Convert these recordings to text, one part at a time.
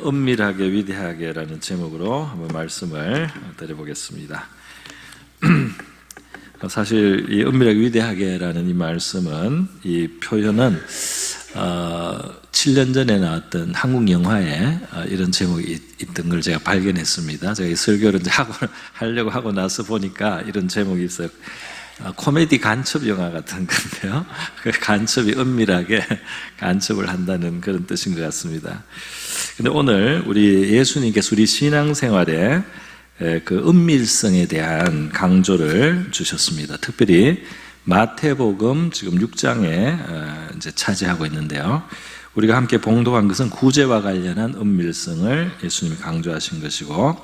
은밀하게 위대하게라는 제목으로 한번 말씀을 드려보겠습니다. 사실 이 은밀하게 위대하게라는 이 말씀은, 이 표현은 7년 전에 나왔던 한국 영화에 이런 제목이 있던 걸 제가 발견했습니다. 제가 이 설교를 이제 하려고 하고 나서 보니까 이런 제목이 있어요. 코미디 간첩 영화 같은 건데요. 그 간첩이 은밀하게 간첩을 한다는 그런 뜻인 것 같습니다. 근데 오늘 우리 예수님께서 우리 신앙생활에 그 은밀성에 대한 강조를 주셨습니다. 특별히 마태복음 지금 6장에 이제 차지하고 있는데요. 우리가 함께 봉독한 것은 구제와 관련한 은밀성을 예수님이 강조하신 것이고,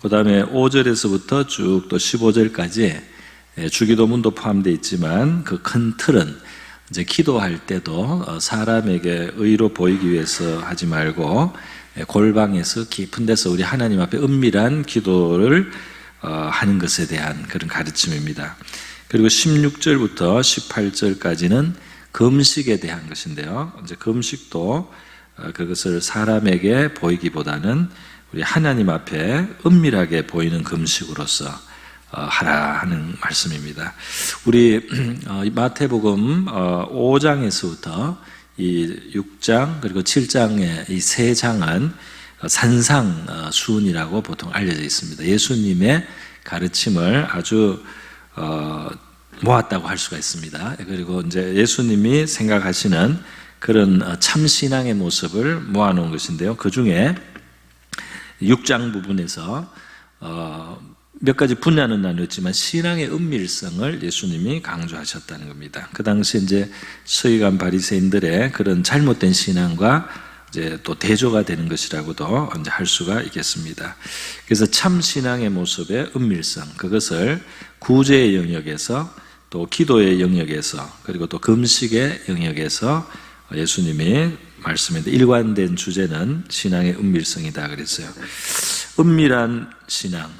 그 다음에 5절에서부터 쭉 또 15절까지 주기도문도 포함되어 있지만 그 큰 틀은 이제 기도할 때도 사람에게 의로 보이기 위해서 하지 말고 골방에서 깊은 데서 우리 하나님 앞에 은밀한 기도를 하는 것에 대한 그런 가르침입니다. 그리고 16절부터 18절까지는 금식에 대한 것인데요. 이제 금식도 그것을 사람에게 보이기보다는 우리 하나님 앞에 은밀하게 보이는 금식으로서 하라 하는 말씀입니다. 우리 마태복음 5장에서부터 이 6장 그리고 7장의 이 세 장은 산상수훈이라고 보통 알려져 있습니다. 예수님의 가르침을 아주 모았다고 할 수가 있습니다. 그리고 이제 예수님이 생각하시는 그런 참신앙의 모습을 모아놓은 것인데요. 그 중에 6장 부분에서 몇 가지 분야는 나눴지만 신앙의 은밀성을 예수님이 강조하셨다는 겁니다. 그 당시 이제 서기관 바리새인들의 그런 잘못된 신앙과 이제 또 대조가 되는 것이라고도 이제 할 수가 있겠습니다. 그래서 참 신앙의 모습의 은밀성, 그것을 구제의 영역에서 또 기도의 영역에서 그리고 또 금식의 영역에서 예수님이 말씀했는데, 일관된 주제는 신앙의 은밀성이다 그랬어요. 은밀한 신앙,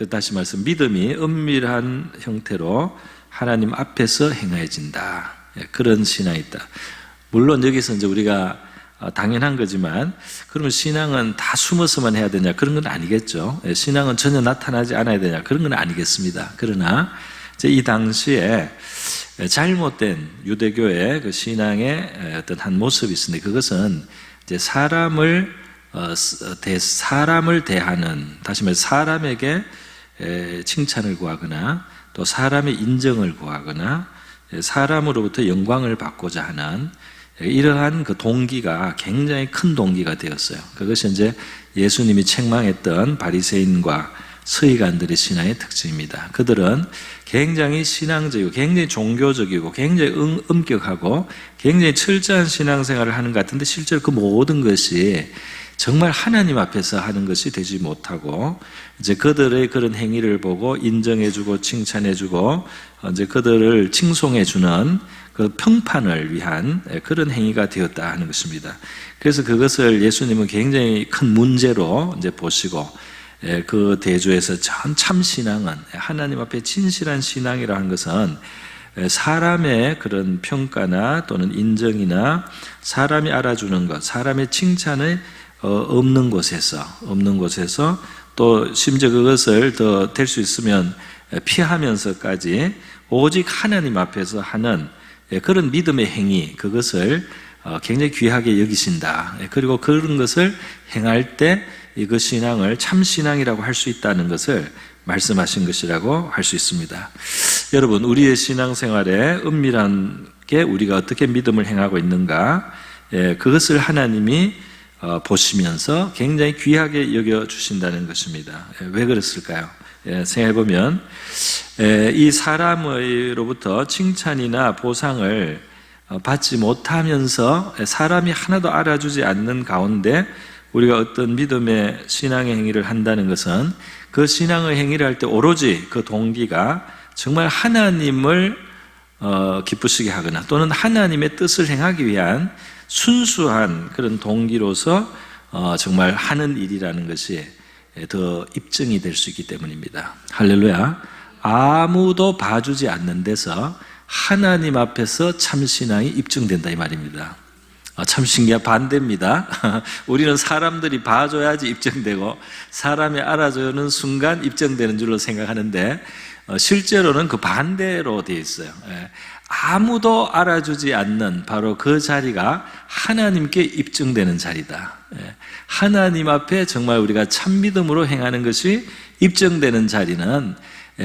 다시 말해서 믿음이 은밀한 형태로 하나님 앞에서 행해진다. 그런 신앙이 있다. 물론 여기서 이제 우리가 당연한 거지만, 그러면 신앙은 다 숨어서만 해야 되냐? 그런 건 아니겠죠. 신앙은 전혀 나타나지 않아야 되냐? 그런 건 아니겠습니다. 그러나 이 당시에 잘못된 유대교의 그 신앙의 어떤 한 모습이 있는데, 그것은 이제 사람을 대하는, 다시 말해서 사람에게 칭찬을 구하거나 또 사람의 인정을 구하거나 사람으로부터 영광을 받고자 하는 이러한 그 동기가 굉장히 큰 동기가 되었어요. 그것이 이제 예수님이 책망했던 바리새인과 서기관들의 신앙의 특징입니다. 그들은 굉장히 신앙적이고 굉장히 종교적이고 굉장히 엄격하고 굉장히 철저한 신앙생활을 하는 것 같은데, 실제로 그 모든 것이 정말 하나님 앞에서 하는 것이 되지 못하고, 이제 그들의 그런 행위를 보고 인정해주고 칭찬해주고 이제 그들을 칭송해주는 그 평판을 위한 그런 행위가 되었다 하는 것입니다. 그래서 그것을 예수님은 굉장히 큰 문제로 이제 보시고, 그 대조에서 참 신앙은, 하나님 앞에 진실한 신앙이라 하는 것은 사람의 그런 평가나 또는 인정이나 사람이 알아주는 것, 사람의 칭찬을 없는 곳에서 또 심지어 그것을 더 될 수 있으면 피하면서까지 오직 하나님 앞에서 하는 그런 믿음의 행위, 그것을 굉장히 귀하게 여기신다. 그리고 그런 것을 행할 때 그 신앙을 참 신앙이라고 할 수 있다는 것을 말씀하신 것이라고 할 수 있습니다. 여러분, 우리의 신앙생활에 은밀한 게 우리가 어떻게 믿음을 행하고 있는가, 그것을 하나님이 보시면서 굉장히 귀하게 여겨주신다는 것입니다. 왜 그랬을까요? 생각해보면 이 사람으로부터 칭찬이나 보상을 받지 못하면서 사람이 하나도 알아주지 않는 가운데 우리가 어떤 믿음의 신앙의 행위를 한다는 것은, 그 신앙의 행위를 할 때 오로지 그 동기가 정말 하나님을 기쁘시게 하거나 또는 하나님의 뜻을 행하기 위한 순수한 그런 동기로서 정말 하는 일이라는 것이 더 입증이 될 수 있기 때문입니다. 할렐루야. 아무도 봐주지 않는 데서 하나님 앞에서 참신앙이 입증된다 이 말입니다. 참 신기한 반대입니다. 우리는 사람들이 봐줘야지 입증되고 사람이 알아주는 순간 입증되는 줄로 생각하는데 실제로는 그 반대로 되어 있어요. 아무도 알아주지 않는 바로 그 자리가 하나님께 입증되는 자리다. 하나님 앞에 정말 우리가 참 믿음으로 행하는 것이 입증되는 자리는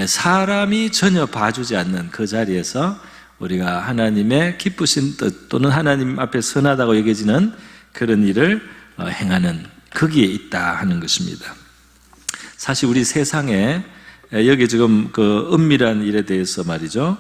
사람이 전혀 봐주지 않는 그 자리에서 우리가 하나님의 기쁘신 뜻 또는 하나님 앞에 선하다고 여겨지는 그런 일을 행하는 거기에 있다 하는 것입니다. 사실 우리 세상에 여기 지금 그 은밀한 일에 대해서 말이죠.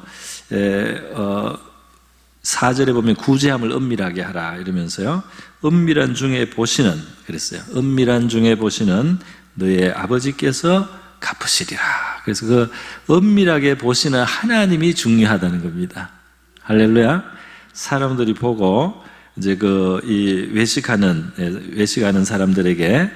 4절에 보면 구제함을 은밀하게 하라 이러면서요. 은밀한 중에 보시는 그랬어요. 은밀한 중에 보시는 너의 아버지께서 갚으시리라. 그래서 그 은밀하게 보시는 하나님이 중요하다는 겁니다. 할렐루야. 사람들이 보고 이제 이 외식하는 사람들에게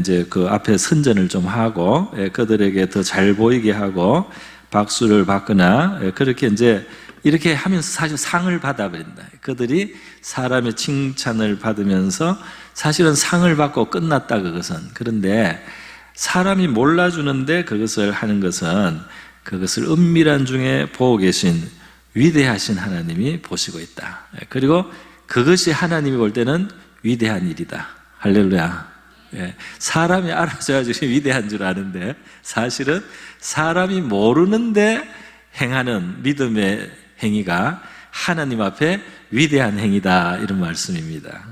이제 그 앞에 선전을 좀 하고 그들에게 더 잘 보이게 하고 박수를 받거나 그렇게 이제 이렇게 하면서 사실 상을 받아버린다. 그들이 사람의 칭찬을 받으면서 사실은 상을 받고 끝났다 그것은. 그런데 사람이 몰라주는데 그것을 하는 것은 그것을 은밀한 중에 보고 계신 위대하신 하나님이 보시고 있다. 그리고 그것이 하나님이 볼 때는 위대한 일이다. 할렐루야. 사람이 알아줘야지 위대한 줄 아는데 사실은 사람이 모르는데 행하는 믿음의 행위가 하나님 앞에 위대한 행위다 이런 말씀입니다.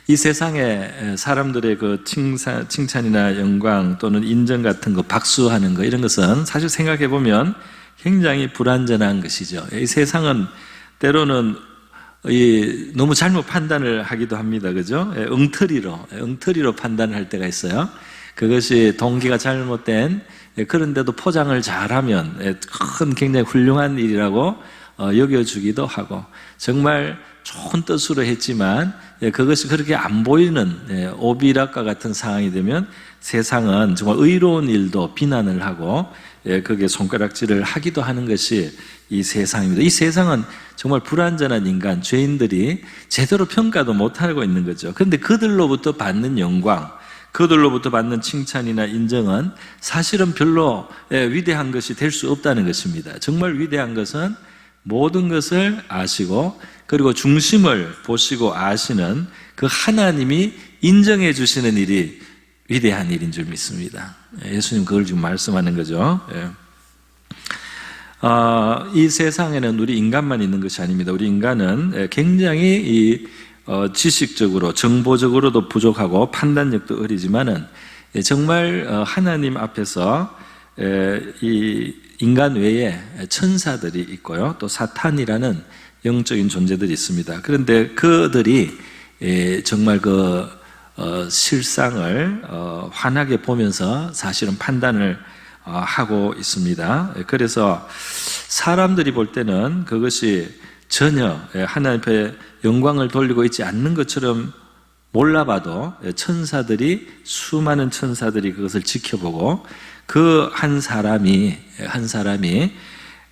이 세상에 사람들의 그 칭찬이나 영광 또는 인정 같은 거 박수하는 거 이런 것은 사실 생각해 보면 굉장히 불완전한 것이죠. 이 세상은 때로는 너무 잘못 판단을 하기도 합니다. 그죠? 엉터리로 판단을 할 때가 있어요. 그것이 동기가 잘못된 그런데도 포장을 잘하면 큰 굉장히 훌륭한 일이라고 여겨주기도 하고 정말 좋은 뜻으로 했지만 그것이 그렇게 안 보이는 오비락과 같은 상황이 되면 세상은 정말 의로운 일도 비난을 하고 그게 손가락질을 하기도 하는 것이 이 세상입니다. 이 세상은 정말 불완전한 인간, 죄인들이 제대로 평가도 못하고 있는 거죠. 그런데 그들로부터 받는 영광, 그들로부터 받는 칭찬이나 인정은 사실은 별로 위대한 것이 될 수 없다는 것입니다. 정말 위대한 것은 모든 것을 아시고 그리고 중심을 보시고 아시는 그 하나님이 인정해 주시는 일이 위대한 일인 줄 믿습니다. 예수님 그걸 지금 말씀하는 거죠. 이 세상에는 우리 인간만 있는 것이 아닙니다. 우리 인간은 굉장히 지식적으로 정보적으로도 부족하고 판단력도 어리지만은 정말 하나님 앞에서 이 인간 외에 천사들이 있고요, 또 사탄이라는 영적인 존재들이 있습니다. 그런데 그들이 정말 실상을 환하게 보면서 사실은 판단을 하고 있습니다. 그래서 사람들이 볼 때는 그것이 전혀 하나님 앞에 영광을 돌리고 있지 않는 것처럼 몰라봐도 수많은 천사들이 그것을 지켜보고 그 한 사람이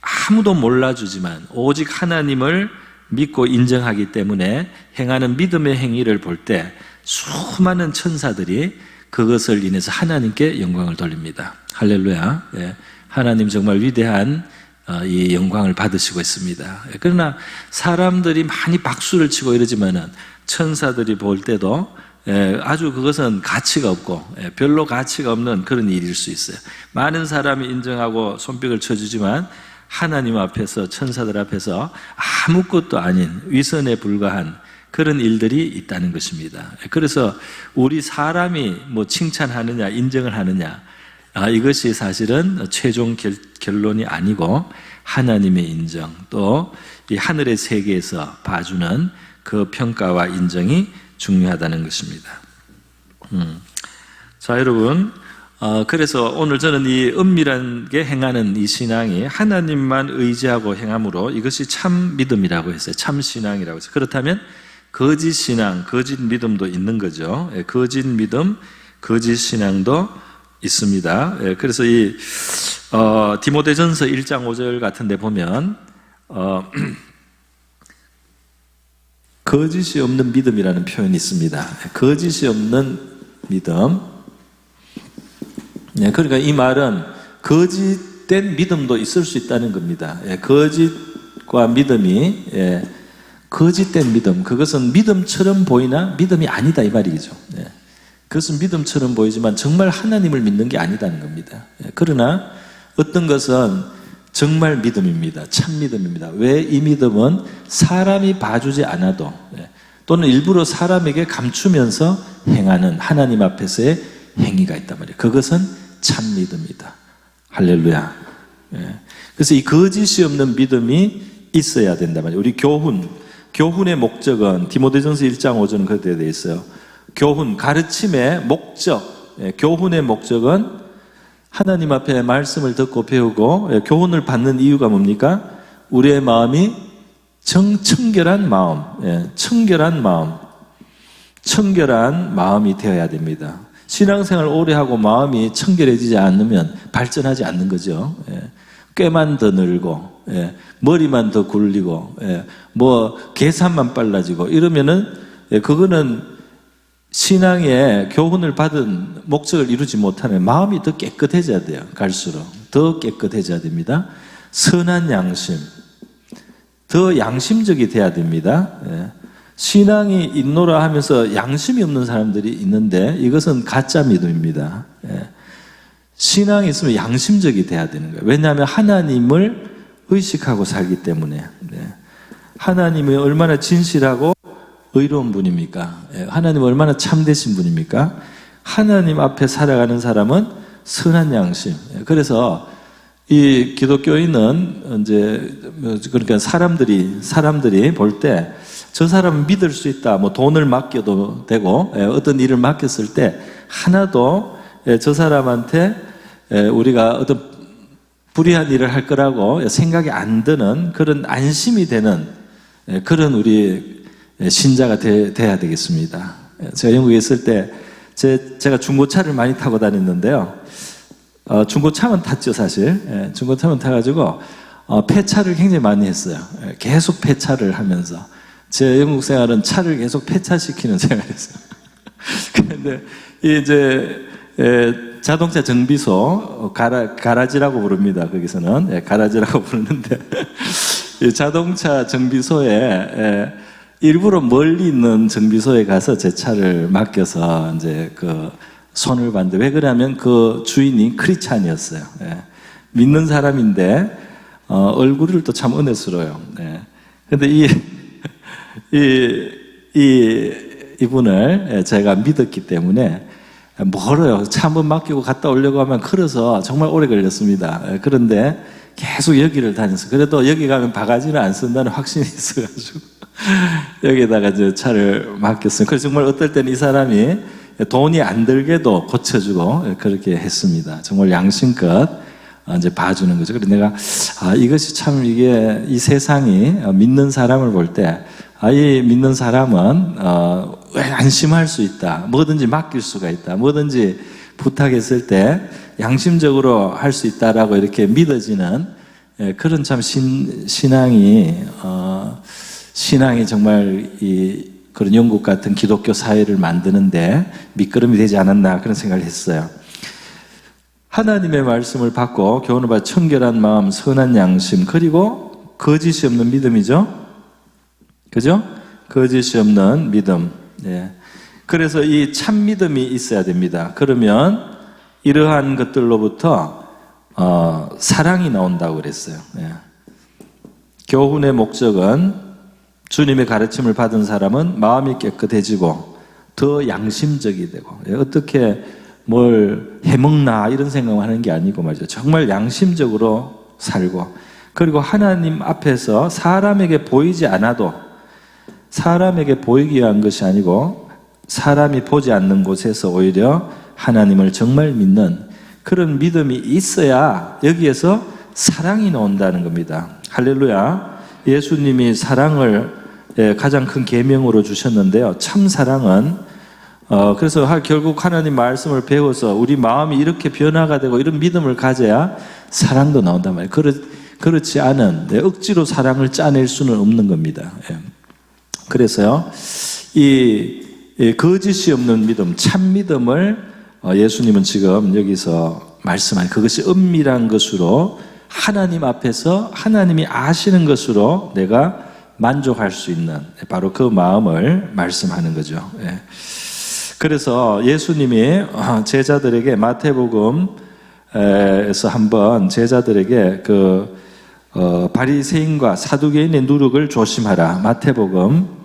아무도 몰라주지만 오직 하나님을 믿고 인정하기 때문에 행하는 믿음의 행위를 볼 때 수많은 천사들이 그것을 인해서 하나님께 영광을 돌립니다. 할렐루야. 하나님 정말 위대한 이 영광을 받으시고 있습니다. 그러나 사람들이 많이 박수를 치고 이러지만은 천사들이 볼 때도 아주 그것은 가치가 없고 별로 가치가 없는 그런 일일 수 있어요. 많은 사람이 인정하고 손뼉을 쳐주지만 하나님 앞에서 천사들 앞에서 아무것도 아닌 위선에 불과한 그런 일들이 있다는 것입니다. 그래서 우리 사람이 칭찬하느냐 인정을 하느냐 이것이 사실은 최종 결론이 아니고 하나님의 인정 또 이 하늘의 세계에서 봐주는 그 평가와 인정이 중요하다는 것입니다. 자, 여러분, 그래서 오늘 저는 이 은밀하게 행하는 이 신앙이 하나님만 의지하고 행함으로 이것이 참 믿음이라고 했어요. 참 신앙이라고 했어요. 그렇다면 거짓 신앙, 거짓 믿음도 있는 거죠. 거짓 믿음, 거짓 신앙도 있습니다. 그래서 이 디모데전서 1장 5절 같은 데 보면 거짓이 없는 믿음이라는 표현이 있습니다. 거짓이 없는 믿음. 그러니까 이 말은 거짓된 믿음도 있을 수 있다는 겁니다. 거짓과 믿음이, 거짓된 믿음, 그것은 믿음처럼 보이나 믿음이 아니다 이 말이죠. 그것은 믿음처럼 보이지만 정말 하나님을 믿는 게 아니다는 겁니다. 그러나 어떤 것은 정말 믿음입니다. 참 믿음입니다. 왜? 이 믿음은 사람이 봐주지 않아도 또는 일부러 사람에게 감추면서 행하는 하나님 앞에서의 행위가 있단 말이에요. 그것은 참 믿음이다. 할렐루야. 그래서 이 거짓이 없는 믿음이 있어야 된단 말이에요. 우리 교훈의 목적은 디모데전서 1장 5절은 그렇게 되어 있어요. 교훈, 가르침의 목적, 교훈의 목적은 하나님 앞에 말씀을 듣고 배우고 교훈을 받는 이유가 뭡니까? 우리의 마음이 청결한 마음, 청결한 마음이 되어야 됩니다. 신앙생활 오래 하고 마음이 청결해지지 않으면 발전하지 않는 거죠. 꾀만 더 늘고, 머리만 더 굴리고, 계산만 빨라지고 이러면은 그거는 신앙의 교훈을 받은 목적을 이루지 못하는, 마음이 더 깨끗해져야 돼요. 갈수록 더 깨끗해져야 됩니다. 선한 양심, 더 양심적이 돼야 됩니다. 신앙이 있노라 하면서 양심이 없는 사람들이 있는데 이것은 가짜 믿음입니다. 신앙이 있으면 양심적이 돼야 되는 거예요. 왜냐하면 하나님을 의식하고 살기 때문에. 하나님이 얼마나 진실하고 의로운 분입니까? 하나님 얼마나 참되신 분입니까? 하나님 앞에 살아가는 사람은 선한 양심. 그래서 이 기독교인은 이제 그러니까 사람들이 볼 때 저 사람은 믿을 수 있다. 돈을 맡겨도 되고 어떤 일을 맡겼을 때 하나도 저 사람한테 우리가 어떤 불의한 일을 할 거라고 생각이 안 드는 그런 안심이 되는 그런 우리 신자가 돼야 되겠습니다. 제가 영국에 있을 때 제가 중고차를 많이 타고 다녔는데요. 중고차만 탔죠, 사실. 중고차만 타가지고 폐차를 굉장히 많이 했어요. 계속 폐차를 하면서 제 영국 생활은 차를 계속 폐차시키는 생활이었어요. 그런데 이제 자동차 정비소 가라지라고 부릅니다. 거기서는 가라지라고 부르는데 이 자동차 정비소에 일부러 멀리 있는 정비소에 가서 제 차를 맡겨서 이제 손을 봤는데, 왜 그러냐면 그 주인이 크리스찬이었어요. 믿는 사람인데 얼굴이 또 참 은혜스러워요. 근데 이분을 제가 믿었기 때문에 멀어요. 차 한번 맡기고 갔다 오려고 하면 걸어서 정말 오래 걸렸습니다. 그런데 계속 여기를 다녔어요. 그래도 여기 가면 바가지를 안 쓴다는 확신이 있어가지고 여기다가 이제 차를 맡겼어요. 그래서 정말 어떨 때는 이 사람이 돈이 안 들게도 고쳐주고 그렇게 했습니다. 정말 양심껏 이제 봐주는 거죠. 그래서 내가 이것이 참 이 세상이 믿는 사람을 볼 때 이 믿는 사람은 안심할 수 있다. 뭐든지 맡길 수가 있다. 뭐든지 부탁했을 때 양심적으로 할 수 있다라고 이렇게 믿어지는 그런 참 신앙이 정말 그런 영국 같은 기독교 사회를 만드는데 밑거름이 되지 않았나 그런 생각을 했어요. 하나님의 말씀을 받고 교훈을 받아 청결한 마음, 선한 양심, 그리고 거짓이 없는 믿음이죠. 그죠? 거짓이 없는 믿음. 그래서 이 참 믿음이 있어야 됩니다. 그러면 이러한 것들로부터 사랑이 나온다고 그랬어요. 교훈의 목적은 주님의 가르침을 받은 사람은 마음이 깨끗해지고 더 양심적이 되고, 어떻게 뭘 해먹나 이런 생각을 하는 게 아니고 말이죠. 정말 양심적으로 살고, 그리고 하나님 앞에서 사람에게 보이지 않아도, 사람에게 보이기 위한 것이 아니고 사람이 보지 않는 곳에서 오히려 하나님을 정말 믿는 그런 믿음이 있어야 여기에서 사랑이 나온다는 겁니다. 할렐루야. 예수님이 사랑을 가장 큰 계명으로 주셨는데요. 참 사랑은 그래서 결국 하나님 말씀을 배워서 우리 마음이 이렇게 변화가 되고 이런 믿음을 가져야 사랑도 나온단 말이에요. 그렇지 않은 억지로 사랑을 짜낼 수는 없는 겁니다. 그래서요, 이 거짓이 없는 믿음, 참 믿음을 예수님은 지금 여기서 말씀하는, 그것이 은밀한 것으로 하나님 앞에서 하나님이 아시는 것으로 내가 만족할 수 있는 바로 그 마음을 말씀하는 거죠. 그래서 예수님이 제자들에게 마태복음에서 한번 제자들에게 바리새인과 사두개인의 누룩을 조심하라, 마태복음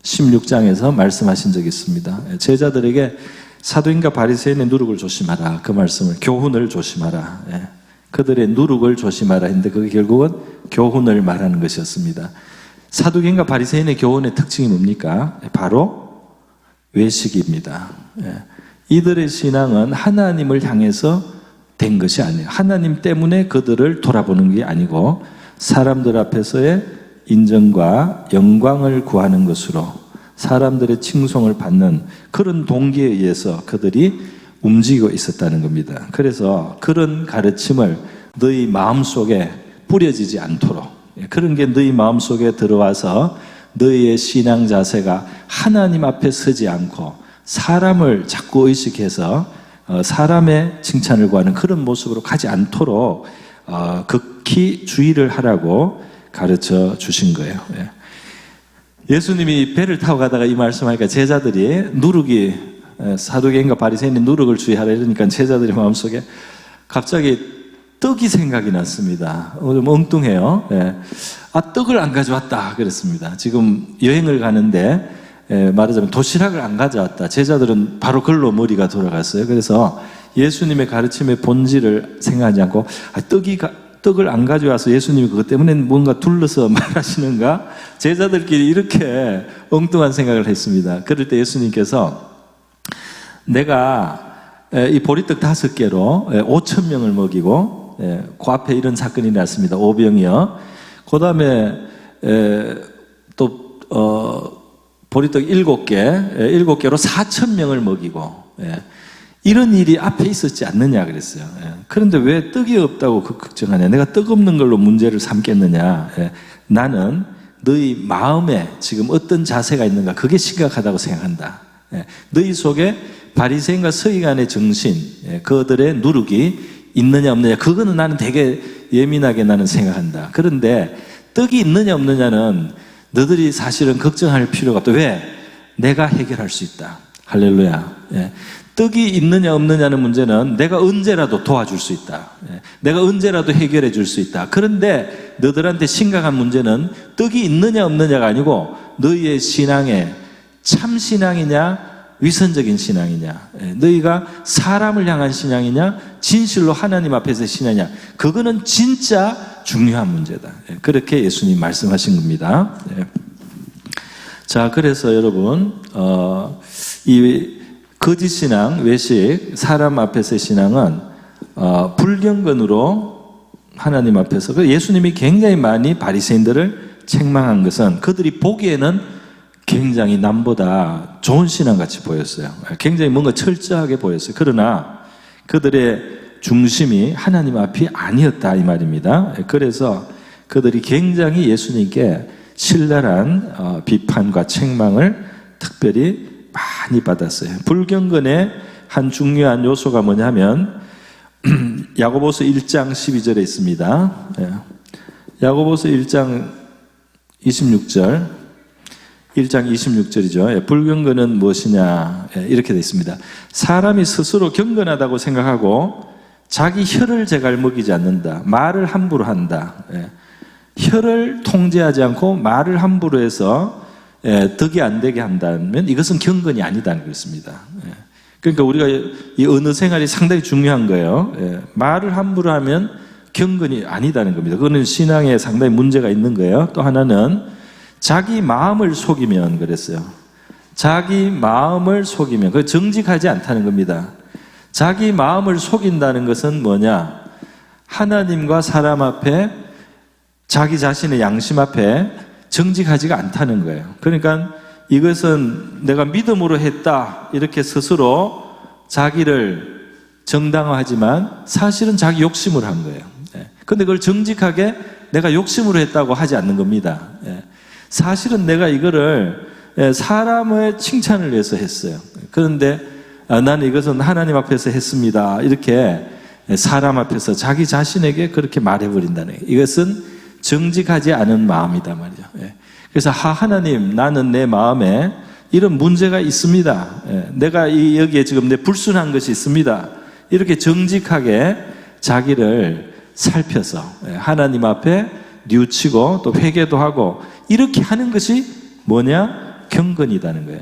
16장에서 말씀하신 적이 있습니다. 제자들에게 사두인과 바리새인의 누룩을 조심하라, 그 말씀을, 교훈을 조심하라, 그들의 누룩을 조심하라 했는데 그게 결국은 교훈을 말하는 것이었습니다. 사두개인과 바리새인의 교훈의 특징이 뭡니까? 바로 외식입니다. 이들의 신앙은 하나님을 향해서 된 것이 아니에요. 하나님 때문에 그들을 돌아보는 게 아니고 사람들 앞에서의 인정과 영광을 구하는 것으로 사람들의 칭송을 받는 그런 동기에 의해서 그들이 움직이고 있었다는 겁니다. 그래서 그런 가르침을 너희 마음속에 뿌려지지 않도록, 그런 게 너희 마음속에 들어와서 너희의 신앙 자세가 하나님 앞에 서지 않고 사람을 자꾸 의식해서 사람의 칭찬을 구하는 그런 모습으로 가지 않도록 극히 주의를 하라고 가르쳐 주신 거예요. 예수님이 배를 타고 가다가 이 말씀하니까 제자들이 누룩이, 사두개인과 바리새인이 누룩을 주의하라 이러니까 제자들의 마음속에 갑자기 떡이 생각이 났습니다. 좀 엉뚱해요. 떡을 안 가져왔다 그랬습니다. 지금 여행을 가는데 말하자면 도시락을 안 가져왔다. 제자들은 바로 그걸로 머리가 돌아갔어요. 그래서 예수님의 가르침의 본질을 생각하지 않고 떡을 안 가져와서 예수님이 그것 때문에 뭔가 둘러서 말하시는가? 제자들끼리 이렇게 엉뚱한 생각을 했습니다. 그럴 때 예수님께서 내가 이 보리떡 5개로 5,000명을 먹이고 그 앞에 이런 사건이 났습니다. 오병이어. 그 다음에 또 보리떡 7개로 4,000명을 먹이고, 이런 일이 앞에 있었지 않느냐 그랬어요. 그런데 왜 떡이 없다고 걱정하냐? 내가 떡 없는 걸로 문제를 삼겠느냐? 나는 너희 마음에 지금 어떤 자세가 있는가, 그게 심각하다고 생각한다. 너희 속에 바리새인과 서기관의 정신, 그들의 누룩이 있느냐 없느냐, 그거는 나는 되게 예민하게 나는 생각한다. 그런데 떡이 있느냐 없느냐는 너들이 사실은 걱정할 필요가 없다. 왜? 내가 해결할 수 있다. 할렐루야. 떡이 있느냐 없느냐는 문제는 내가 언제라도 도와줄 수 있다. 내가 언제라도 해결해 줄 수 있다. 그런데 너들한테 심각한 문제는 떡이 있느냐 없느냐가 아니고 너희의 신앙에 참 신앙이냐 위선적인 신앙이냐, 너희가 사람을 향한 신앙이냐 진실로 하나님 앞에서 신앙이냐, 그거는 진짜 중요한 문제다. 그렇게 예수님 말씀하신 겁니다. 자, 그래서 여러분 이 거짓 신앙, 외식, 사람 앞에서의 신앙은 불경건으로 하나님 앞에서, 예수님이 굉장히 많이 바리새인들을 책망한 것은 그들이 보기에는 굉장히 남보다 좋은 신앙같이 보였어요. 굉장히 뭔가 철저하게 보였어요. 그러나 그들의 중심이 하나님 앞이 아니었다 이 말입니다. 그래서 그들이 굉장히 예수님께 신랄한 비판과 책망을 특별히 많이 받았어요. 불경건의 한 중요한 요소가 뭐냐면 야고보서 1장 12절에 있습니다. 야고보서 1장 26절 1장 26절이죠. 불경건은 무엇이냐, 이렇게 되어 있습니다. 사람이 스스로 경건하다고 생각하고 자기 혀를 제갈 먹이지 않는다. 말을 함부로 한다. 혀를 통제하지 않고 말을 함부로 해서 덕이 안 되게 한다면 이것은 경건이 아니다는 것입니다. 그러니까 우리가 이 언어 생활이 상당히 중요한 거예요. 말을 함부로 하면 경건이 아니다는 겁니다. 그거는 신앙에 상당히 문제가 있는 거예요. 또 하나는 자기 마음을 속이면 그랬어요. 자기 마음을 속이면, 그 정직하지 않다는 겁니다. 자기 마음을 속인다는 것은 뭐냐? 하나님과 사람 앞에, 자기 자신의 양심 앞에 정직하지가 않다는 거예요. 그러니까 이것은 내가 믿음으로 했다 이렇게 스스로 자기를 정당화하지만 사실은 자기 욕심으로 한 거예요. 그런데 그걸 정직하게 내가 욕심으로 했다고 하지 않는 겁니다. 사실은 내가 이거를 사람의 칭찬을 위해서 했어요. 그런데 나는 이것은 하나님 앞에서 했습니다. 이렇게 사람 앞에서 자기 자신에게 그렇게 말해버린다는 거예요. 이것은 정직하지 않은 마음이다 말이죠. 그래서 하나님, 나는 내 마음에 이런 문제가 있습니다. 내가 여기에 지금 내 불순한 것이 있습니다. 이렇게 정직하게 자기를 살펴서 하나님 앞에 뉘우치고 또 회개도 하고 이렇게 하는 것이 뭐냐? 경건이다는 거예요.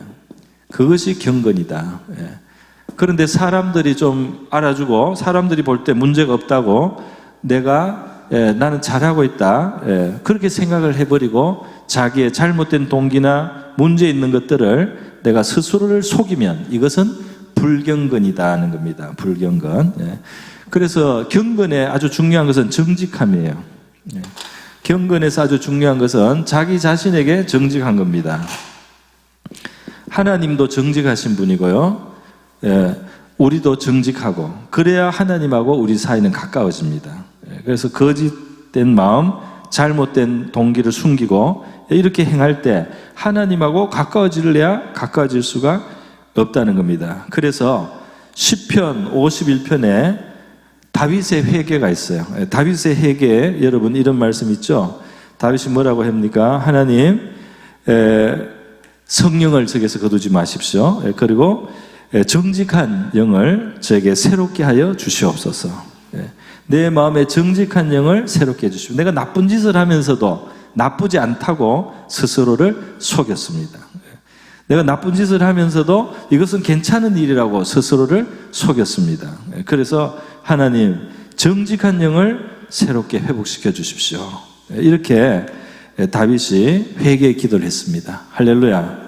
그것이 경건이다. 그런데 사람들이 좀 알아주고 사람들이 볼 때 문제가 없다고 내가 나는 잘하고 있다. 그렇게 생각을 해버리고 자기의 잘못된 동기나 문제 있는 것들을 내가 스스로를 속이면 이것은 불경건이다는 겁니다. 불경건. 그래서 경건에 아주 중요한 것은 정직함이에요. 경건에서 아주 중요한 것은 자기 자신에게 정직한 겁니다. 하나님도 정직하신 분이고요. 우리도 정직하고 그래야 하나님하고 우리 사이는 가까워집니다. 그래서 거짓된 마음, 잘못된 동기를 숨기고 이렇게 행할 때 하나님하고 가까워질래야 가까워질 수가 없다는 겁니다. 그래서 시편 51편에 다윗의 회개가 있어요. 다윗의 회개에 여러분 이런 말씀 있죠. 다윗이 뭐라고 합니까? 하나님 성령을 저에게서 거두지 마십시오. 그리고 정직한 영을 저에게 새롭게 하여 주시옵소서. 내 마음에 정직한 영을 새롭게 해주시고 내가 나쁜 짓을 하면서도 나쁘지 않다고 스스로를 속였습니다. 내가 나쁜 짓을 하면서도 이것은 괜찮은 일이라고 스스로를 속였습니다. 그래서 하나님 정직한 영을 새롭게 회복시켜 주십시오. 이렇게 다윗이 회개의 기도를 했습니다. 할렐루야.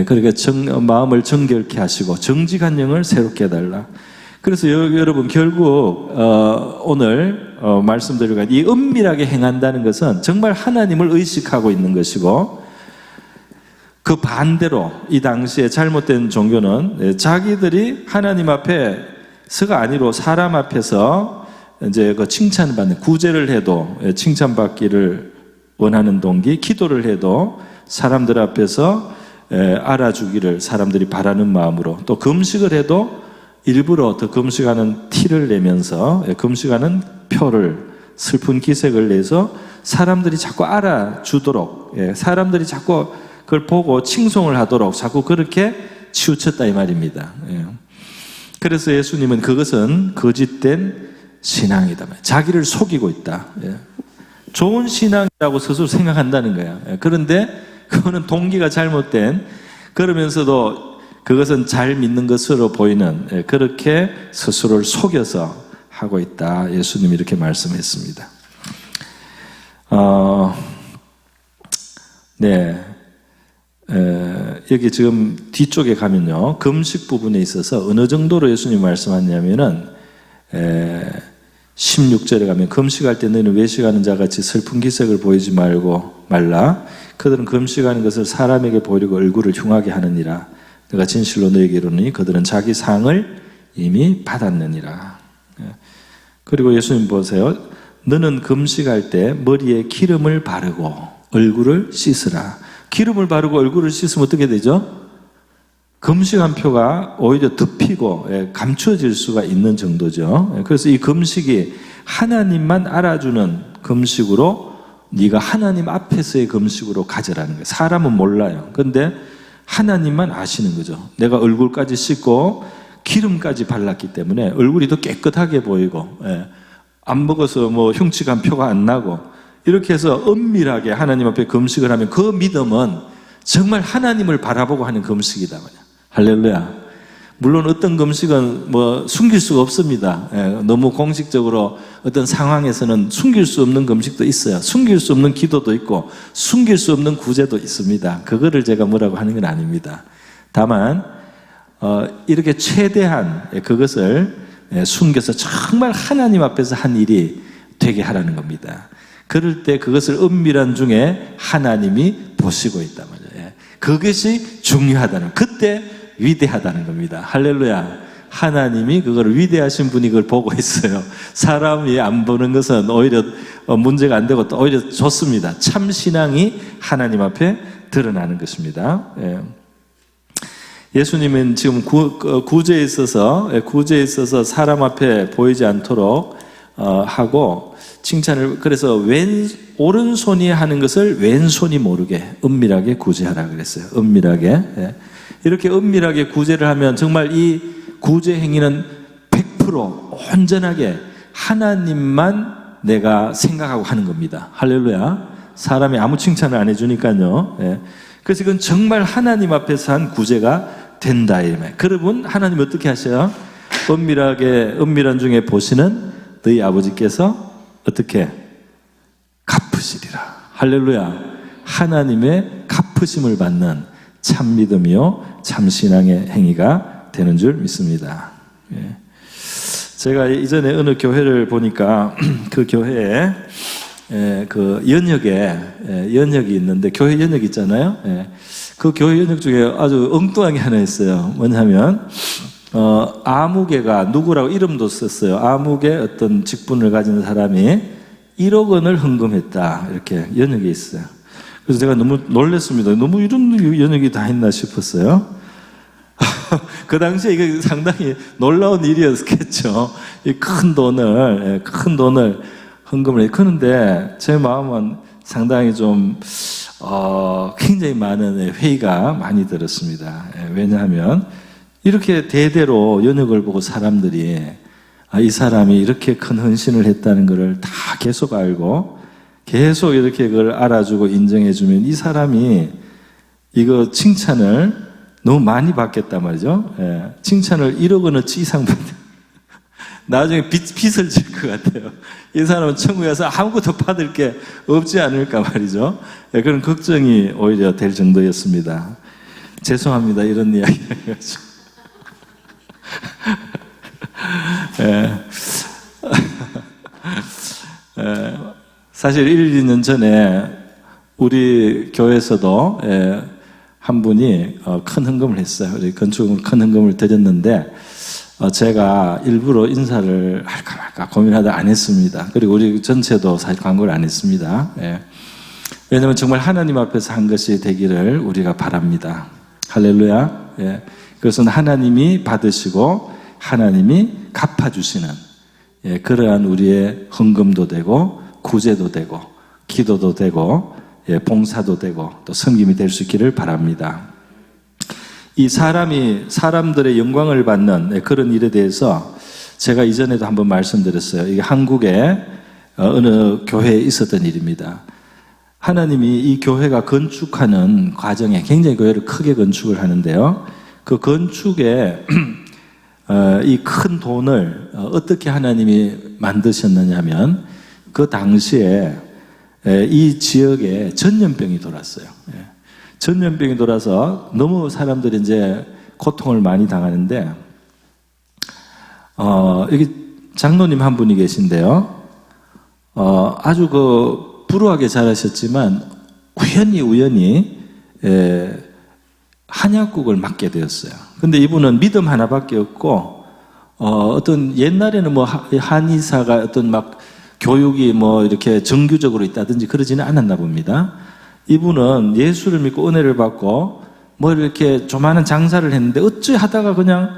그러니까 마음을 정결케 하시고 정직한 영을 새롭게 해달라. 그래서 여러분 결국 오늘 말씀드리고 이 은밀하게 행한다는 것은 정말 하나님을 의식하고 있는 것이고 그 반대로 이 당시에 잘못된 종교는 자기들이 하나님 앞에서가 아니로 사람 앞에서 이제 그 칭찬을 받는 구제를 해도 칭찬받기를 원하는 동기, 기도를 해도 사람들 앞에서 알아주기를 사람들이 바라는 마음으로 또 금식을 해도 일부러 더 금식하는 티를 내면서 금식하는 표를 슬픈 기색을 내서 사람들이 자꾸 알아주도록 사람들이 자꾸 그걸 보고 칭송을 하도록 자꾸 그렇게 치우쳤다 이 말입니다. 그래서 예수님은 그것은 거짓된 신앙이다. 자기를 속이고 있다. 좋은 신앙이라고 스스로 생각한다는 거야. 그런데 그거는 동기가 잘못된 그러면서도 그것은 잘 믿는 것으로 보이는 그렇게 스스로를 속여서 하고 있다. 예수님이 이렇게 말씀했습니다. 여기 지금 뒤쪽에 가면요. 금식 부분에 있어서 어느 정도로 예수님이 말씀하냐면은 16절에 가면 금식할 때 너희는 외식하는 자같이 슬픈 기색을 보이지 말라. 그들은 금식하는 것을 사람에게 보이려고 얼굴을 흉하게 하느니라. 내가 진실로 너에게 이르노니 그들은 자기 상을 이미 받았느니라. 그리고 예수님 보세요. 너는 금식할 때 머리에 기름을 바르고 얼굴을 씻으라. 기름을 바르고 얼굴을 씻으면 어떻게 되죠? 금식한 표가 오히려 덮이고 감춰질 수가 있는 정도죠. 그래서 이 금식이 하나님만 알아주는 금식으로 네가 하나님 앞에서의 금식으로 가져라는 거예요. 사람은 몰라요. 그런데 하나님만 아시는 거죠. 내가 얼굴까지 씻고 기름까지 발랐기 때문에 얼굴이 더 깨끗하게 보이고 안 먹어서 뭐 흉측한 표가 안 나고 이렇게 해서 은밀하게 하나님 앞에 금식을 하면 그 믿음은 정말 하나님을 바라보고 하는 금식이다. 할렐루야. 물론 어떤 금식은 뭐 숨길 수가 없습니다. 너무 공식적으로 어떤 상황에서는 숨길 수 없는 금식도 있어요. 숨길 수 없는 기도도 있고 숨길 수 없는 구제도 있습니다. 그거를 제가 뭐라고 하는 건 아닙니다. 다만 이렇게 최대한 그것을 숨겨서 정말 하나님 앞에서 한 일이 되게 하라는 겁니다. 그럴 때 그것을 은밀한 중에 하나님이 보시고 있단 말이에요. 그것이 중요하다는, 그때 위대하다는 겁니다. 할렐루야. 하나님이 그걸 위대하신 분이 그걸 보고 있어요. 사람이 안 보는 것은 오히려 문제가 안 되고 또 오히려 좋습니다. 참 신앙이 하나님 앞에 드러나는 것입니다. 예수님은 지금 구제에 있어서 사람 앞에 보이지 않도록 하고 칭찬을, 그래서 오른손이 하는 것을 왼손이 모르게 은밀하게 구제하라 그랬어요. 은밀하게. 이렇게 은밀하게 구제를 하면 정말 이 구제 행위는 100% 온전하게 하나님만 내가 생각하고 하는 겁니다. 할렐루야. 사람이 아무 칭찬을 안 해주니까요. 그래서 이건 정말 하나님 앞에서 한 구제가 된다. 그러분 하나님 어떻게 하셔요? 은밀한 중에 보시는 너희 아버지께서 어떻게 갚으시리라. 할렐루야. 하나님의 갚으심을 받는 참 믿음이요 참 신앙의 행위가 되는 줄 믿습니다. 제가 이전에 어느 교회를 보니까 그 교회에 그 연역이 있는데, 교회 연역 있잖아요. 그 교회 연역 중에 아주 엉뚱한 게 하나 있어요. 뭐냐면 아무개가 누구라고 이름도 썼어요. 아무개 어떤 직분을 가진 사람이 1억 원을 헌금했다, 이렇게 연역이 있어요. 그래서 제가 너무 놀랐습니다. 너무 이런 연역이 다 있나 싶었어요. 그 당시에 이게 상당히 놀라운 일이었겠죠. 이 큰 돈을 헌금을 했는데 제 마음은 상당히 좀 굉장히 많은 회의가 많이 들었습니다. 왜냐하면 이렇게 대대로 연역을 보고 사람들이 이 사람이 이렇게 큰 헌신을 했다는 것을 다 계속 알고 계속 이렇게 그걸 알아주고 인정해주면 이 사람이 이거 칭찬을 너무 많이 받겠단 말이죠. 칭찬을 1억 원어치 이상 받는, 나중에 빚을 질 것 같아요. 이 사람은 천국에 가서 아무것도 받을 게 없지 않을까 말이죠. 그런 걱정이 오히려 될 정도였습니다. 죄송합니다. 이런 이야기를 해가지고. 사실 1, 2년 전에 우리 교회에서도 한 분이 큰 헌금을 했어요. 우리 건축은 큰 헌금을 드렸는데 제가 일부러 인사를 할까 말까 고민하다 안 했습니다. 그리고 우리 전체도 사실 광고를 안 했습니다. 왜냐하면 정말 하나님 앞에서 한 것이 되기를 우리가 바랍니다. 할렐루야. 그것은 하나님이 받으시고 하나님이 갚아주시는 그러한 우리의 헌금도 되고 구제도 되고 기도도 되고 봉사도 되고 또 섬김이 될 수 있기를 바랍니다. 이 사람들의 영광을 받는 그런 일에 대해서 제가 이전에도 한번 말씀드렸어요. 이게 한국의 어느 교회에 있었던 일입니다. 하나님이 이 교회가 건축하는 과정에 굉장히 교회를 크게 건축을 하는데요. 그 건축에 이 큰 돈을 어떻게 하나님이 만드셨느냐면 그 당시에 이 지역에 전염병이 돌았어요. 전염병이 돌아서 너무 사람들이 이제 고통을 많이 당하는데, 여기 장로님 한 분이 계신데요. 아주 불우하게 잘하셨지만, 우연히, 한약국을 맡게 되었어요. 근데 이분은 믿음 하나밖에 없고, 어떤 옛날에는 한의사가 어떤 교육이 이렇게 정규적으로 있다든지 그러지는 않았나 봅니다. 이분은 예수를 믿고 은혜를 받고 이렇게 조만한 장사를 했는데 어찌 하다가 그냥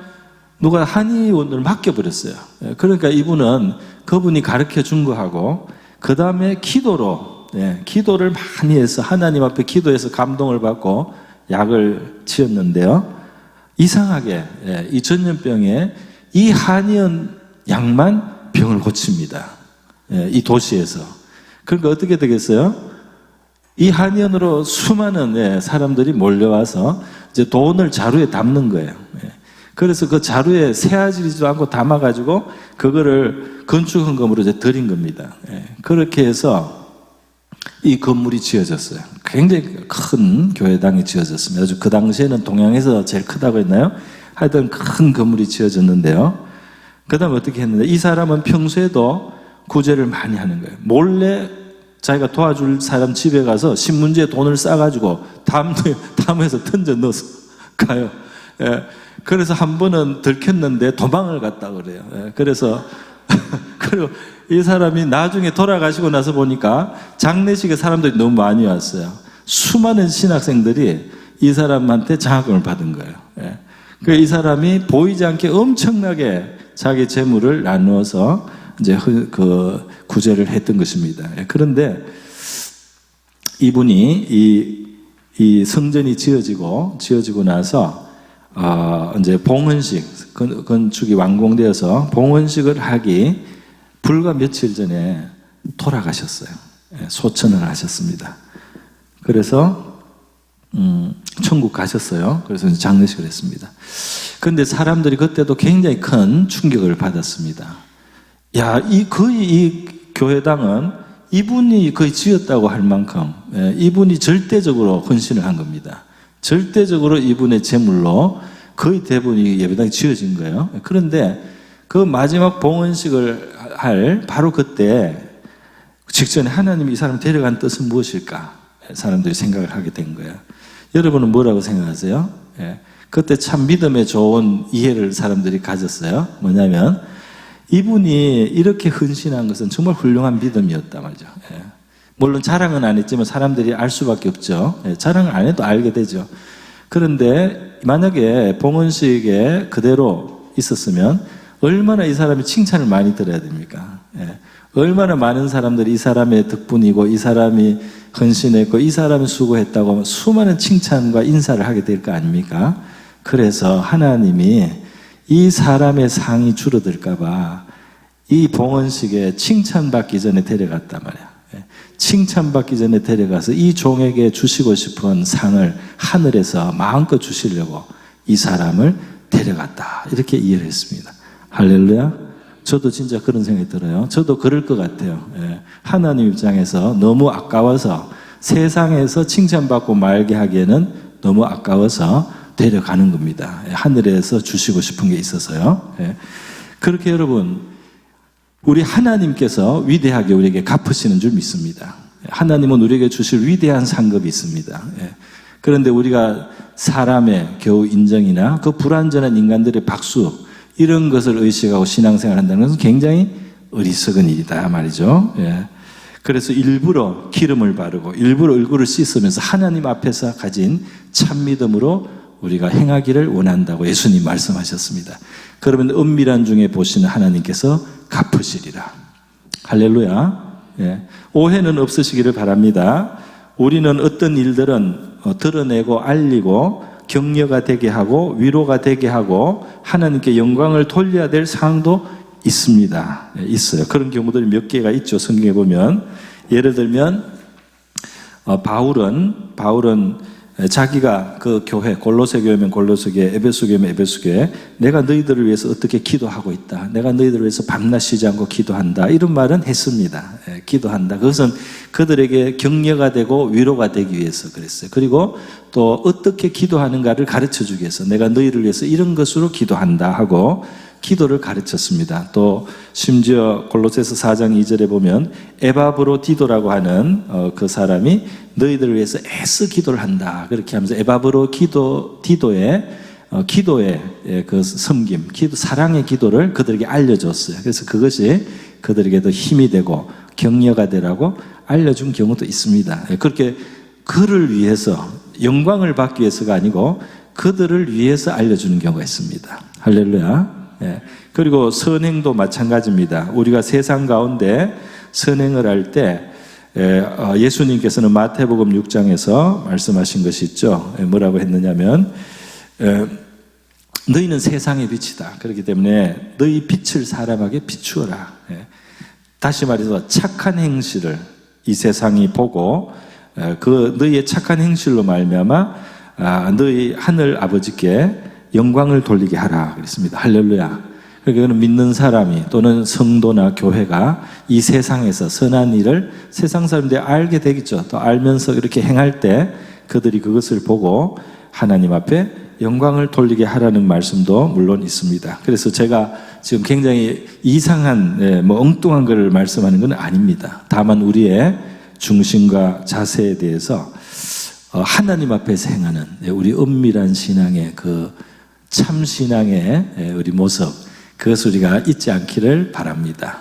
누가 한의원을 맡겨버렸어요. 그러니까 이분은 그분이 가르쳐 준 거하고 그 다음에 기도를 많이 해서 하나님 앞에 기도해서 감동을 받고 약을 지었는데요. 이상하게 이 전염병에 이 한의원 약만 병을 고칩니다. 이 도시에서. 그러니까 어떻게 되겠어요? 이 한의원으로 수많은 사람들이 몰려와서 이제 돈을 자루에 담는 거예요. 그래서 그 자루에 새아지지도 않고 담아가지고 그거를 건축헌금으로 이제 드린 겁니다. 그렇게 해서 이 건물이 지어졌어요. 굉장히 큰 교회당이 지어졌습니다. 아주 그 당시에는 동양에서 제일 크다고 했나요? 하여튼 큰 건물이 지어졌는데요. 그 다음에 어떻게 했는데 이 사람은 평소에도 구제를 많이 하는 거예요. 몰래 자기가 도와줄 사람 집에 가서 신문지에 돈을 싸가지고 담에서 던져 넣어서 가요. 예, 그래서 한 번은 들켰는데 도망을 갔다 그래요. 예, 그래서 그리고 이 사람이 나중에 돌아가시고 나서 보니까 장례식에 사람들이 너무 많이 왔어요. 수많은 신학생들이 이 사람한테 장학금을 받은 거예요. 예. 그래서 이 사람이 보이지 않게 엄청나게 자기 재물을 나누어서 이제 그 구제를 했던 것입니다. 예. 그런데 이분이 이 성전이 지어지고 나서 이제 봉헌식 건축이 완공되어서 봉헌식을 하기 불과 며칠 전에 돌아가셨어요. 예, 소천을 하셨습니다. 그래서 천국 가셨어요. 그래서 장례식을 했습니다. 그런데 사람들이 그때도 굉장히 큰 충격을 받았습니다. 야, 거의 이 교회당은 이분이 거의 지었다고 할 만큼 이분이 절대적으로 헌신을 한 겁니다. 절대적으로 이분의 재물로 거의 대부분이 예배당이 지어진 거예요. 그런데 그 마지막 봉헌식을 할 바로 그때 직전에 하나님이 이 사람을 데려간 뜻은 무엇일까? 사람들이 생각을 하게 된 거예요. 여러분은 뭐라고 생각하세요? 그때 참 믿음에 좋은 이해를 사람들이 가졌어요. 뭐냐면 이분이 이렇게 헌신한 것은 정말 훌륭한 믿음이었다 말이죠. 물론 자랑은 안 했지만 사람들이 알 수밖에 없죠. 자랑을 안 해도 알게 되죠. 그런데 만약에 봉헌식에 그대로 있었으면 얼마나 이 사람이 칭찬을 많이 들어야 됩니까? 얼마나 많은 사람들이 이 사람의 덕분이고 이 사람이 헌신했고 이 사람이 수고했다고 하면 수많은 칭찬과 인사를 하게 될 거 아닙니까? 그래서 하나님이 이 사람의 상이 줄어들까 봐 이 봉헌식에 칭찬받기 전에 데려갔단 말이야. 칭찬받기 전에 데려가서 이 종에게 주시고 싶은 상을 하늘에서 마음껏 주시려고 이 사람을 데려갔다. 이렇게 이해를 했습니다. 할렐루야. 저도 진짜 그런 생각이 들어요. 저도 그럴 것 같아요. 하나님 입장에서 너무 아까워서 세상에서 칭찬받고 말게 하기에는 너무 아까워서 데려가는 겁니다. 하늘에서 주시고 싶은 게 있어서요. 그렇게 여러분, 우리 하나님께서 위대하게 우리에게 갚으시는 줄 믿습니다. 하나님은 우리에게 주실 위대한 상급이 있습니다. 그런데 우리가 사람의 겨우 인정이나 그 불완전한 인간들의 박수 이런 것을 의식하고 신앙생활을 한다는 것은 굉장히 어리석은 일이다 말이죠. 그래서 일부러 기름을 바르고 일부러 얼굴을 씻으면서 하나님 앞에서 가진 참 믿음으로 우리가 행하기를 원한다고 예수님 말씀하셨습니다. 그러면 은밀한 중에 보시는 하나님께서 갚으시리라. 할렐루야. 오해는 없으시기를 바랍니다. 우리는 어떤 일들은 드러내고 알리고 격려가 되게 하고 위로가 되게 하고 하나님께 영광을 돌려야 될 상황도 있습니다. 있어요. 그런 경우들이 몇 개가 있죠. 성경에 보면 예를 들면 바울은 자기가 그 교회 골로새 교회면 골로새 교회, 에베소 교회면 에베소 교회, 내가 너희들을 위해서 어떻게 기도하고 있다. 내가 너희들을 위해서 밤낮 쉬지 않고 기도한다. 이런 말은 했습니다. 기도한다. 그것은 그들에게 격려가 되고 위로가 되기 위해서 그랬어요. 그리고 또 어떻게 기도하는가를 가르쳐 주기 위해서 내가 너희를 위해서 이런 것으로 기도한다 하고 기도를 가르쳤습니다. 또 심지어 골로새서 4장 2절에 보면 에바브로디도라고 하는 그 사람이 너희들을 위해서 애써 기도를 한다. 그렇게 하면서 에바브로디도의 기도의 그 섬김, 사랑의 기도를 그들에게 알려줬어요. 그래서 그것이 그들에게 더 힘이 되고 격려가 되라고 알려준 경우도 있습니다. 그렇게 그를 위해서 영광을 받기 위해서가 아니고 그들을 위해서 알려주는 경우가 있습니다. 할렐루야. 그리고 선행도 마찬가지입니다. 우리가 세상 가운데 선행을 할 때 예수님께서는 마태복음 6장에서 말씀하신 것이 있죠. 뭐라고 했느냐면 너희는 세상의 빛이다. 그렇기 때문에 너희 빛을 사람에게 비추어라. 다시 말해서 착한 행실을 이 세상이 보고 그 너희의 착한 행실로 말미암아 너희 하늘 아버지께 영광을 돌리게 하라 그랬습니다. 할렐루야. 그러니까 믿는 사람이 또는 성도나 교회가 이 세상에서 선한 일을 세상 사람들이 알게 되겠죠. 또 알면서 이렇게 행할 때 그들이 그것을 보고 하나님 앞에 영광을 돌리게 하라는 말씀도 물론 있습니다. 그래서 제가 지금 굉장히 이상한 엉뚱한 걸 말씀하는 건 아닙니다. 다만 우리의 중심과 자세에 대해서 하나님 앞에서 행하는 우리 은밀한 신앙의 그 참신앙의 우리 모습, 그것을 우리가 잊지 않기를 바랍니다.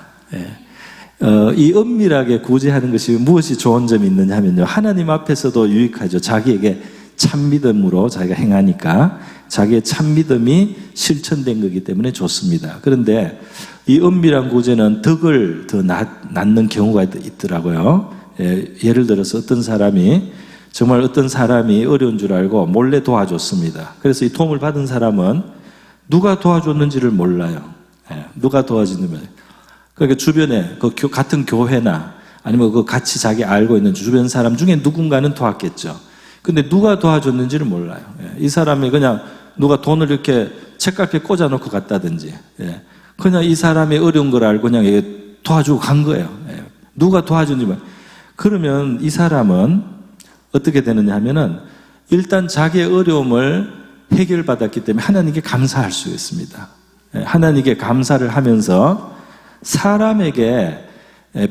이 은밀하게 구제하는 것이 무엇이 좋은 점이 있느냐 하면요, 하나님 앞에서도 유익하죠. 자기에게 참믿음으로 자기가 행하니까 자기의 참믿음이 실천된 거기 때문에 좋습니다. 그런데 이 은밀한 구제는 덕을 더 낳는 경우가 있더라고요. 예를 들어서 어떤 사람이 어려운 줄 알고 몰래 도와줬습니다. 그래서 이 도움을 받은 사람은 누가 도와줬는지를 몰라요. 누가 도와줬는지. 그러니까 주변에 같은 교회나 아니면 같이 자기 알고 있는 주변 사람 중에 누군가는 도왔겠죠. 근데 누가 도와줬는지를 몰라요. 이 사람이 그냥 누가 돈을 이렇게 책갈피에 꽂아놓고 갔다든지, 그냥 이 사람이 어려운 걸 알고 그냥 도와주고 간 거예요. 누가 도와준지 몰라요. 그러면 이 사람은 어떻게 되느냐 하면은 일단 자기의 어려움을 해결받았기 때문에 하나님께 감사할 수 있습니다. 하나님께 감사를 하면서 사람에게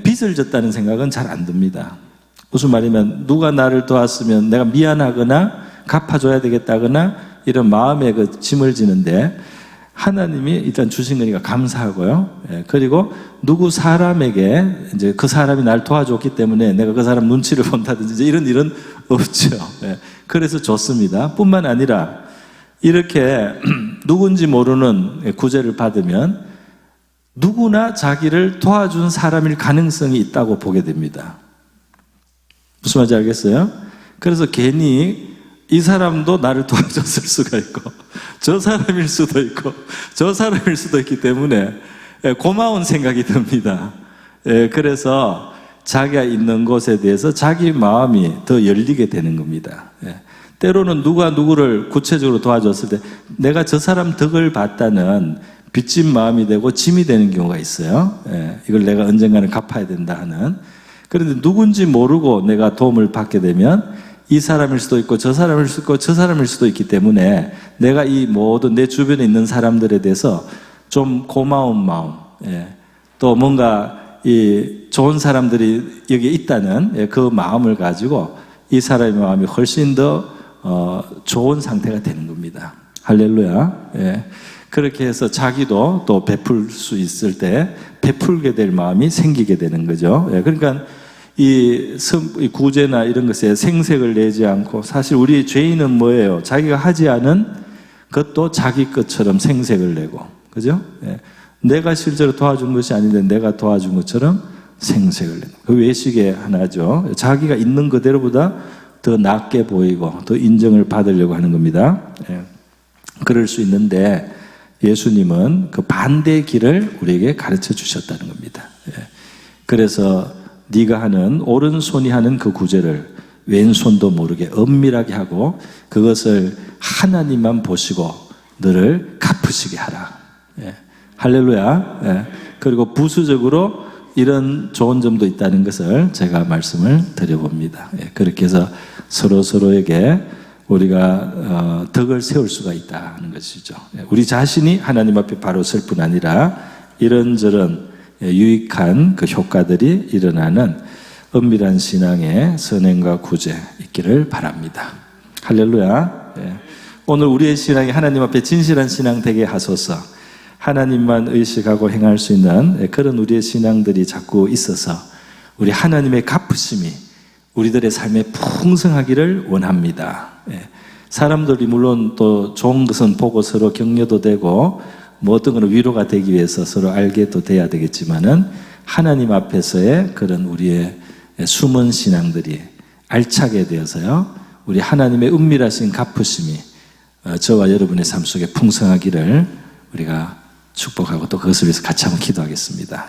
빚을 졌다는 생각은 잘 안 듭니다. 무슨 말이면 누가 나를 도왔으면 내가 미안하거나 갚아줘야 되겠다거나 이런 마음에 그 짐을 지는데, 하나님이 일단 주신 거니까 감사하고요. 그리고 누구 사람에게 이제 그 사람이 날 도와줬기 때문에 내가 그 사람 눈치를 본다든지 이런 일은 없죠. 그래서 좋습니다. 뿐만 아니라 이렇게 누군지 모르는 구제를 받으면 누구나 자기를 도와준 사람일 가능성이 있다고 보게 됩니다. 무슨 말인지 알겠어요? 그래서 괜히 이 사람도 나를 도와줬을 수가 있고 저 사람일 수도 있고 저 사람일 수도 있기 때문에 고마운 생각이 듭니다. 그래서 자기가 있는 곳에 대해서 자기 마음이 더 열리게 되는 겁니다. 때로는 누가 누구를 구체적으로 도와줬을 때 내가 저 사람 덕을 봤다는 빚진 마음이 되고 짐이 되는 경우가 있어요. 이걸 내가 언젠가는 갚아야 된다 하는. 그런데 누군지 모르고 내가 도움을 받게 되면 이 사람일 수도 있고 저 사람일 수도 있고 저 사람일 수도 있기 때문에 내가 이 모든 내 주변에 있는 사람들에 대해서 좀 고마운 마음, 또 뭔가 이 좋은 사람들이 여기에 있다는 그 마음을 가지고 이 사람의 마음이 훨씬 더 좋은 상태가 되는 겁니다. 할렐루야. 그렇게 해서 자기도 또 베풀 수 있을 때 베풀게 될 마음이 생기게 되는 거죠. 그러니까 이 구제나 이런 것에 생색을 내지 않고, 사실 우리 죄인은 뭐예요? 자기가 하지 않은 것도 자기 것처럼 생색을 내고, 그죠? 내가 실제로 도와준 것이 아닌데 내가 도와준 것처럼 생색을 내는 그 외식의 하나죠. 자기가 있는 그대로보다 더 낫게 보이고 더 인정을 받으려고 하는 겁니다. 그럴 수 있는데 예수님은 그 반대의 길을 우리에게 가르쳐 주셨다는 겁니다. 그래서 네가 하는 오른손이 하는 그 구제를 왼손도 모르게 은밀하게 하고 그것을 하나님만 보시고 너를 갚으시게 하라. 할렐루야. 그리고 부수적으로 이런 좋은 점도 있다는 것을 제가 말씀을 드려봅니다. 그렇게 해서 서로에게 우리가 덕을 세울 수가 있다는 것이죠. 우리 자신이 하나님 앞에 바로 설 뿐 아니라 이런저런 유익한 그 효과들이 일어나는 은밀한 신앙의 선행과 구제 있기를 바랍니다. 할렐루야. 오늘 우리의 신앙이 하나님 앞에 진실한 신앙 되게 하소서. 하나님만 의식하고 행할 수 있는 그런 우리의 신앙들이 자꾸 있어서 우리 하나님의 갚으심이 우리들의 삶에 풍성하기를 원합니다. 사람들이 물론 또 좋은 것은 보고 서로 격려도 되고 뭐 어떤 거는 위로가 되기 위해서 서로 알게도 돼야 되겠지만은 하나님 앞에서의 그런 우리의 숨은 신앙들이 알차게 되어서요, 우리 하나님의 은밀하신 갚으심이 저와 여러분의 삶 속에 풍성하기를 우리가 축복하고 또 그것을 위해서 같이 한번 기도하겠습니다.